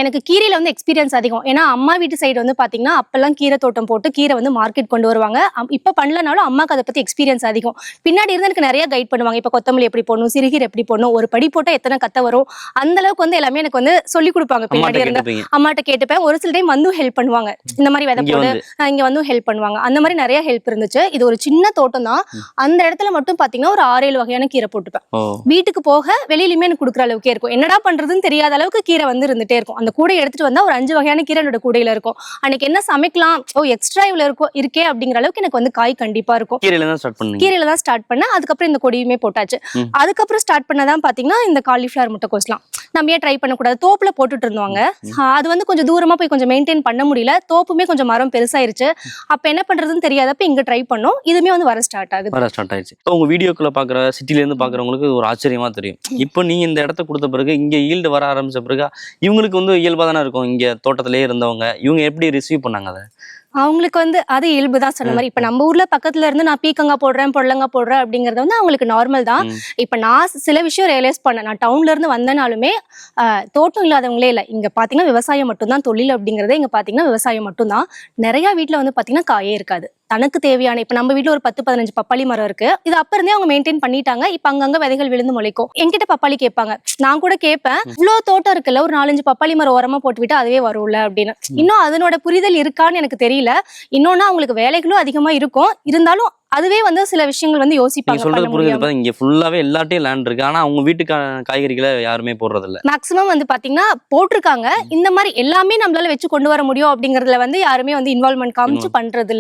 எனக்கு கீரையில வந்து எக்ஸ்பீரியன்ஸ் அதிகம். ஏன்னா அம்மா வீட்டு சைடு வந்து பாத்தீங்கன்னா அப்பெல்லாம் கீரை தோட்டம் போட்டு கீரை வந்து மார்க்கெட் கொண்டு வருவாங்க. இப்ப பண்ணலனாலும் அம்மாக்கு அதை பத்தி எக்ஸ்பீரியன்ஸ் அதிகம். பின்னாடி இருந்து எனக்கு நிறைய கைட் பண்ணுவாங்க. இப்ப கொத்தமல்லி எப்படி போடணும், சிறுகீரை எப்படி போடணும், ஒரு படி போட்டா எத்தனை கத்த வரும், அந்த அளவுக்கு வந்து எல்லாமே எனக்கு வந்து சொல்லி கொடுப்பாங்க. பின்னாடி இருந்து அம்மாட்ட கேட்டுப்பேன். ஒரு சில டைம் வந்து ஹெல்ப் பண்ணுவாங்க. இந்த மாதிரி விதை போடு, இங்க வந்து ஹெல்ப் பண்ணுவாங்க. அந்த மாதிரி நிறைய ஹெல்ப் இருந்துச்சு. இது ஒரு சின்ன தோட்டம் தான். அந்த இடத்துல மட்டும் பாத்தீங்கன்னா ஒரு 6-7 வகையான கீரை போட்டுப்பேன். வீட்டுக்கு போக வெளியிலுமே எனக்கு கொடுக்குற அளவுக்கே இருக்கும். என்னடா பண்றதுன்னு தெரியாத அளவுக்கு கீரை வந்து இருந்துட்டே இருக்கும். அந்த கூடை எடுத்துட்டு வந்தா ஒரு 5 வகையான கீரை என்னோட கூடையில இருக்கும். அன்னைக்கு என்ன சமைக்கலாம், எக்ஸ்ட்ரா இவ்வளவு இருக்கே அப்படிங்கிற அளவுக்கு எனக்கு வந்து காய் கண்டிப்பா இருக்கும். கீரையில தான் ஸ்டார்ட் பண்ணேன். அதுக்கப்புறம் இந்த கொடியுமே போட்டாச்சு. அதுக்கப்புறம் ஸ்டார்ட் பண்ணதான் பாத்தீங்கன்னா இந்த காலிஃபிளவர் முட்டைக்கோஸ்லாம் நம்ம ஏன் ட்ரை பண்ணக்கூடாது, தோப்புல போட்டுட்டு இருந்தாங்க. அது வந்து கொஞ்சம் தூரமா போய் கொஞ்சம் மெயின்டைன் பண்ண முடியல. தோப்புமே கொஞ்சம் மரம் பெருசாயிருச்சு. அப்ப என்ன பண்றதுன்னு தெரியாதப்ப இங்க ட்ரை பண்ணோம். இதுமே வந்து வர ஸ்டார்ட் ஆயிடுச்சு. உங்க வீடியோக்குள்ள பாக்குற சிட்டில இருந்து பாக்குறவங்களுக்கு ஒரு ஆச்சரியமா தெரியும். இப்போ நீங்க இந்த இடத்த கொடுத்த பிறகு இங்க ஈல்டு வர ஆரம்பிச்ச பிறகு இவங்களுக்கு வந்து இயல்பா தானே இருக்கும். இங்க தோட்டத்திலேயே இருந்தவங்க இவங்க எப்படி ரிசீவ் பண்ணாங்க அதை? அவங்களுக்கு வந்து அது இயல்புதான் சொன்ன மாதிரி. இப்ப நம்ம ஊர்ல பக்கத்துல இருந்து நான் பீக்கங்காய் போடுறேன், பொடலங்காய் போடுறேன் அப்படிங்கறது வந்து அவங்களுக்கு நார்மல் தான். இப்ப நான் சில விஷயம் ரியலைஸ் பண்ணேன். நான் டவுன்ல இருந்து வந்தனாலுமே தோட்டம் இல்லாதவங்களே இல்ல. இங்க பாத்தீங்கன்னா விவசாயம் மட்டும்தான் தொழில் அப்படிங்கறதே. இங்க பாத்தீங்கன்னா விவசாயம் மட்டும்தான். நிறைய வீட்டுல வந்து பாத்தீங்கன்னா காயே இருக்காது. தனக்கு தேவையான இப்ப நம்ம வீட்டுல ஒரு 10-15 பப்பாளி மரம் இருக்கு. இது அப்ப இருந்தே அவங்க மெயின்டைன் பண்ணிட்டாங்க. இப்ப அங்கங்க விதைகள் விழுந்து முளைக்கும். என்கிட்ட பப்பாளி கேட்பாங்க. நான் கூட கேட்பேன், இவ்வளவு தோட்டம் இருக்குல்ல, ஒரு 4-5 பப்பாளி மரம் ஓரமா போட்டு விட்டு அதுவே வரும்ல அப்படின்னு. இன்னும் அதனோட புரிதல் இருக்கான்னு எனக்கு தெரியல. இன்னொன்னு அவங்களுக்கு வேலைகளும் அதிகமா இருக்கும். இருந்தாலும் அதுவே வந்து சில விஷயங்கள் வந்து யோசிப்பாங்க. சொல்றது புரியுது. இங்க ஃபுல்லாவே எல்லாட்டையும் லேண்ட் இருக்கு. ஆனா அவங்க வீட்டுக்கான காய்கறிகளை யாருமே போடுறது இல்ல. மேக்ஸிமம் வந்து பாத்தீங்கன்னா போட்டிருக்காங்க. இந்த மாதிரி எல்லாமே நம்மளால வச்சு கொண்டு வர முடியும் அப்படிங்கறதுல வந்து யாருமே வந்து இன்வால்வ்மெண்ட் காமிச்சு பண்றது இல்ல.